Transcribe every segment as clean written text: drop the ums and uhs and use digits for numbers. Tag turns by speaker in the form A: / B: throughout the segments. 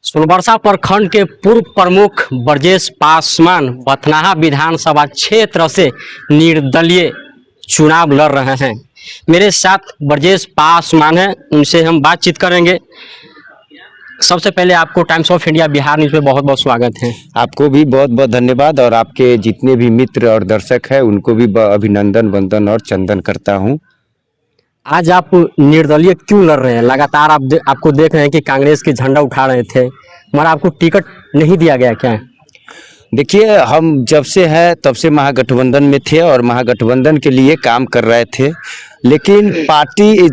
A: सोनबरसा प्रखंड के पूर्व प्रमुख ब्रजेश पासवान बथनाहा विधानसभा क्षेत्र से निर्दलीय चुनाव लड़ रहे हैं। मेरे साथ ब्रजेश पासवान हैं, उनसे हम बातचीत करेंगे। सबसे पहले आपको times of India Bihar news में बहुत बहुत स्वागत है।
B: आपको भी बहुत बहुत धन्यवाद और आपके जितने भी मित्र और दर्शक हैं उनको भी अभिनंदन वंदन और चंदन करता हूं।
A: आज आप निर्दलीय क्यों लड़ रहे हैं? लगातार आपको देख रहे हैं कि कांग्रेस के झंडा उठा रहे थे, मगर आपको टिकट नहीं दिया गया क्या?
B: देखिए, हम जब से हैं तब से महागठबंधन में थे और महागठबंधन के लिए काम कर रहे थे, लेकिन पार्टी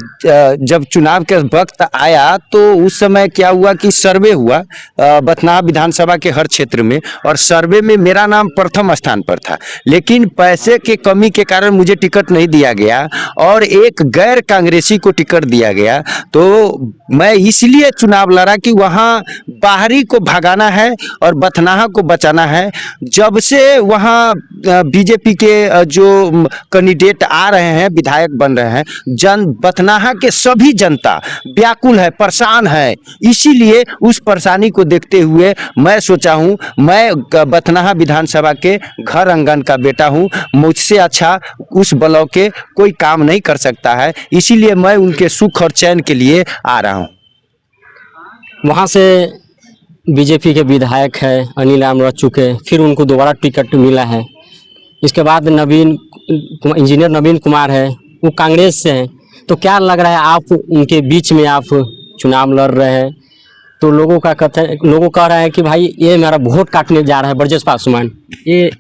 B: जब चुनाव के वक्त आया तो उस समय क्या हुआ कि सर्वे हुआ बथनाहा विधानसभा के हर क्षेत्र में, और सर्वे में मेरा नाम प्रथम स्थान पर था, लेकिन पैसे के कमी के कारण मुझे टिकट नहीं दिया गया और एक गैर कांग्रेसी को टिकट दिया गया। तो मैं इसलिए चुनाव लड़ा कि वहाँ बाहरी को भगाना है और बथनाहा को बचाना है। जब से वहाँ बीजेपी के जो कैंडिडेट आ रहे हैं, विधायक बन रहे हैं, बथनाहा के सभी जनता व्याकुल है, परेशान है। इसीलिए उस परेशानी को देखते हुए मैं सोचा हूं, मैं बथनाहा विधानसभा के घर आंगन का बेटा हूं, मुझसे अच्छा उस ब्लॉक के कोई काम नहीं कर सकता है। इसीलिए मैं उनके सुख और चैन के लिए आ रहा हूं।
A: वहाँ से बीजेपी के विधायक है अनिल राम रह चुके, फिर उनको दोबारा टिकट मिला है। इसके बाद इंजीनियर नवीन कुमार है, वो कांग्रेस से हैं। तो क्या लग रहा है, आप उनके बीच में आप चुनाव लड़ रहे हैं तो लोगों कह रहे हैं कि भाई ये मेरा वोट काटने जा रहा है ब्रजेश पासवान, ये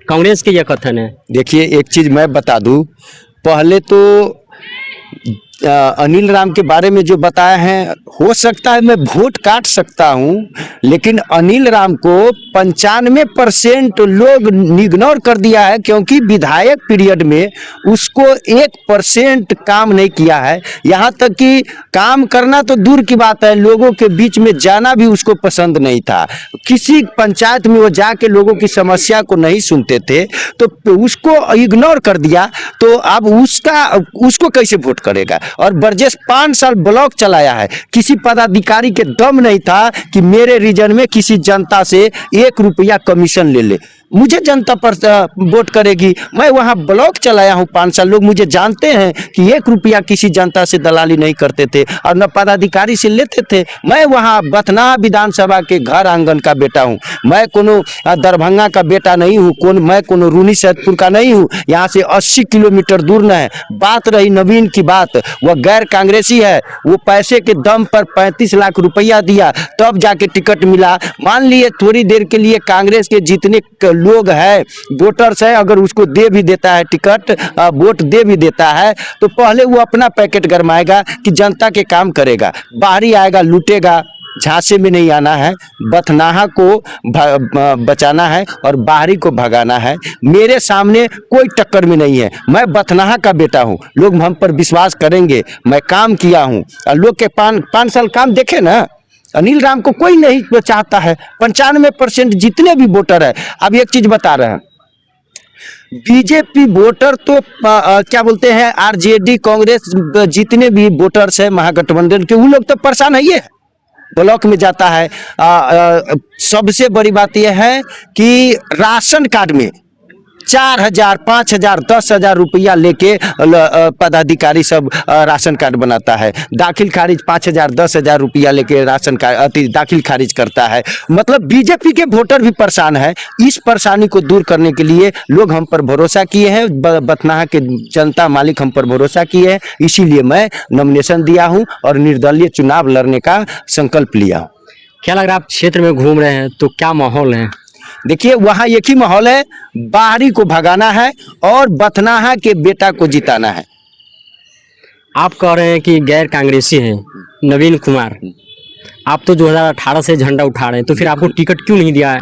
A: कांग्रेस के ये कथन है।
B: देखिए, एक चीज़ मैं बता दूं, पहले तो अनिल राम के बारे में जो बताया है, हो सकता है मैं वोट काट सकता हूं, लेकिन अनिल राम को 95% लोग इग्नोर कर दिया है, क्योंकि विधायक पीरियड में उसको 1% काम नहीं किया है। यहां तक कि काम करना तो दूर की बात है, लोगों के बीच में जाना भी उसको पसंद नहीं था। किसी पंचायत में वो जाके लोगों की समस्या को नहीं सुनते थे, तो उसको इग्नोर कर दिया। तो अब उसको कैसे वोट करेगा? और ब्रजेश 5 साल ब्लॉक चलाया है, किसी पदाधिकारी के दम नहीं था कि मेरे रीजन में किसी जनता से 1 रुपया कमीशन ले। मुझे जनता पर वोट करेगी। मैं वहाँ ब्लॉक चलाया हूँ 5 साल, लोग मुझे जानते हैं कि 1 रुपया किसी जनता से दलाली नहीं करते थे और न पदाधिकारी से लेते थे। मैं वहाँ बथनाहा विधानसभा के घर आंगन का बेटा हूँ। मैं कोनो दरभंगा का बेटा नहीं हूँ, मैं कोनो रूनी सैदपुर का नहीं हूँ। यहाँ से 80 किलोमीटर दूर न है। बात रही नवीन की बात, वह गैर कांग्रेसी है, वो पैसे के दम पर 35 लाख रुपया दिया तब जाके टिकट मिला। मान लिए थोड़ी देर के लिए कांग्रेस के जितने लोग हैं, वोटर्स है, अगर उसको दे भी देता है टिकट, वोट दे भी देता है, तो पहले वो अपना पैकेट गरमाएगा कि जनता के काम करेगा, बाहरी आएगा लूटेगा। झांसे में नहीं आना है, बथनाहा को बचाना है और बाहरी को भगाना है। मेरे सामने कोई टक्कर में नहीं है। मैं बथनाहा का बेटा हूँ, लोग हम पर विश्वास करेंगे। मैं काम किया हूँ और लोग के 5 साल काम देखे ना। अनिल राम को कोई नहीं चाहता है, 95% जितने भी वोटर है। अब एक चीज बता रहे हैं, बीजेपी वोटर तो क्या बोलते हैं, आरजेडी कांग्रेस जितने भी वोटर्स है महागठबंधन के, वो लोग तो परेशान है। ये ब्लॉक में जाता है। सबसे बड़ी बात यह है कि राशन कार्ड में 4,000, 5,000, 10,000 रुपया लेके पदाधिकारी सब राशन कार्ड बनाता है। दाखिल खारिज 5,000, 10,000 रुपया लेके राशन कार्ड दाखिल खारिज करता है। मतलब बीजेपी के वोटर भी परेशान है। इस परेशानी को दूर करने के लिए लोग हम पर भरोसा किए हैं, बथनाहा के जनता मालिक हम पर भरोसा किए हैं। इसीलिए मैं नॉमिनेशन दिया हूँ और निर्दलीय चुनाव लड़ने का संकल्प लिया हूँ।
A: क्या लग रहा है, आप क्षेत्र में घूम रहे हैं तो क्या माहौल है?
B: देखिए, वहाँ एक ही माहौल है, बाहरी को भगाना है और बथनाहा के बेटा को जिताना है।
A: आप कह रहे हैं कि गैर कांग्रेसी हैं नवीन कुमार, आप तो 2018 से झंडा उठा रहे हैं, तो फिर आपको टिकट क्यों नहीं दिया है?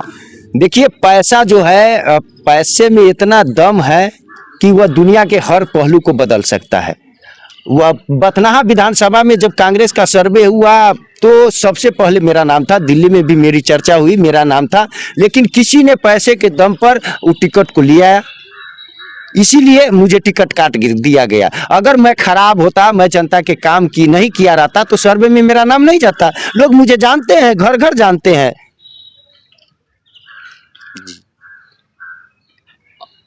B: देखिए, पैसा जो है, पैसे में इतना दम है कि वह दुनिया के हर पहलू को बदल सकता है। वह बथनाहा विधानसभा में जब कांग्रेस का सर्वे हुआ तो सबसे पहले मेरा नाम था, दिल्ली में भी मेरी चर्चा हुई, मेरा नाम था, लेकिन किसी ने पैसे के दम पर वो टिकट को लिया इसीलिए मुझे टिकट काट दिया गया। अगर मैं खराब होता, मैं जनता के काम की नहीं किया रहता, तो सर्वे में मेरा नाम नहीं जाता। लोग मुझे जानते हैं, घर घर जानते हैं।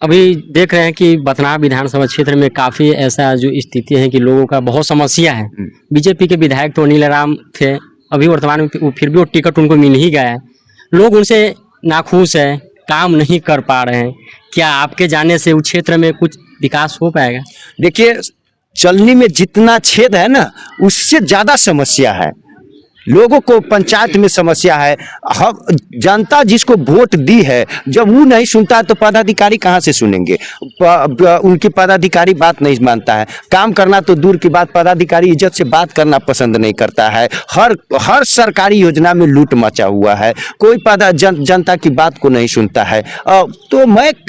A: अभी देख रहे हैं कि बथनाहा विधानसभा क्षेत्र में काफ़ी ऐसा जो स्थिति है कि लोगों का बहुत समस्या है। बीजेपी के विधायक तो अनिल राम थे, अभी वर्तमान में फिर भी वो टिकट उनको मिल ही गया है। लोग उनसे नाखुश है, काम नहीं कर पा रहे हैं। क्या आपके जाने से उस क्षेत्र में कुछ विकास हो पाएगा?
B: देखिए, चलनी में जितना छेद है ना, उससे ज्यादा समस्या है। लोगों को पंचायत में समस्या है। हम जनता जिसको वोट दी है, जब वो नहीं सुनता है तो पदाधिकारी कहाँ से सुनेंगे? उनकी पदाधिकारी बात नहीं मानता है। काम करना तो दूर की बात, पदाधिकारी इज्जत से बात करना पसंद नहीं करता है। हर सरकारी योजना में लूट मचा हुआ है। कोई जनता की बात को नहीं सुनता है। तो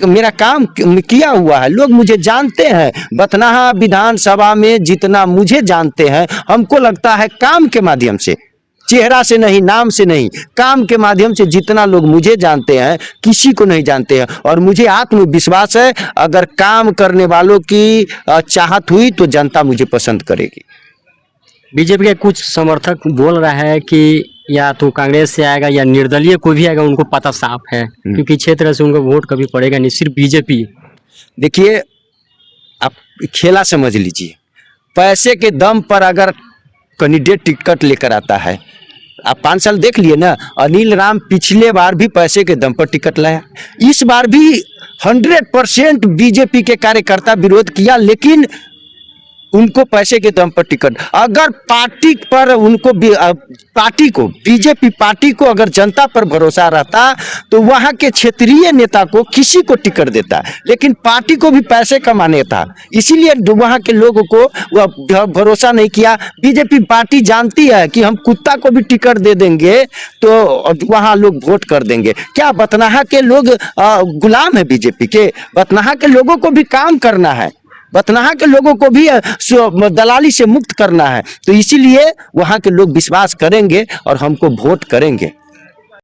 B: मेरा काम किया हुआ है, लोग मुझे जानते हैं। बथनाहा विधानसभा में जितना मुझे जानते हैं, हमको लगता है काम के माध्यम से, चेहरा से नहीं, नाम से नहीं, काम के माध्यम से जितना लोग मुझे जानते हैं, किसी को नहीं जानते हैं। और मुझे आत्मविश्वास है, अगर काम करने वालों की चाहत हुई तो जनता मुझे पसंद करेगी।
A: बीजेपी के कुछ समर्थक बोल रहा है कि या तो कांग्रेस से आएगा या निर्दलीय कोई भी आएगा, उनको पता साफ है, क्योंकि क्षेत्र से उनको वोट कभी पड़ेगा नहीं, सिर्फ बीजेपी।
B: देखिए, आप खेला समझ लीजिए। पैसे के दम पर अगर कैंडिडेट टिकट लेकर आता है, आप 5 साल देख लिए ना, अनिल राम पिछले बार भी पैसे के दम पर टिकट लाया। इस बार भी 100% बीजेपी के कार्यकर्ता विरोध किया, लेकिन उनको पैसे के दम पर टिकट। अगर पार्टी पर उनको पार्टी को, बीजेपी पार्टी को अगर जनता पर भरोसा रहता तो वहां के क्षेत्रीय नेता को किसी को टिकट देता, लेकिन पार्टी को भी पैसे कमाने था, इसीलिए वहां के लोगों को भरोसा नहीं किया। बीजेपी पार्टी जानती है कि हम कुत्ता को भी टिकट दे देंगे तो वहां लोग वोट कर देंगे। क्या बथनाहा के लोग गुलाम है बीजेपी के? बथनाहा के लोगों को भी काम करना है, बथनाहा के लोगों को भी दलाली से मुक्त करना है। तो इसीलिए वहां के लोग विश्वास करेंगे और हमको वोट करेंगे।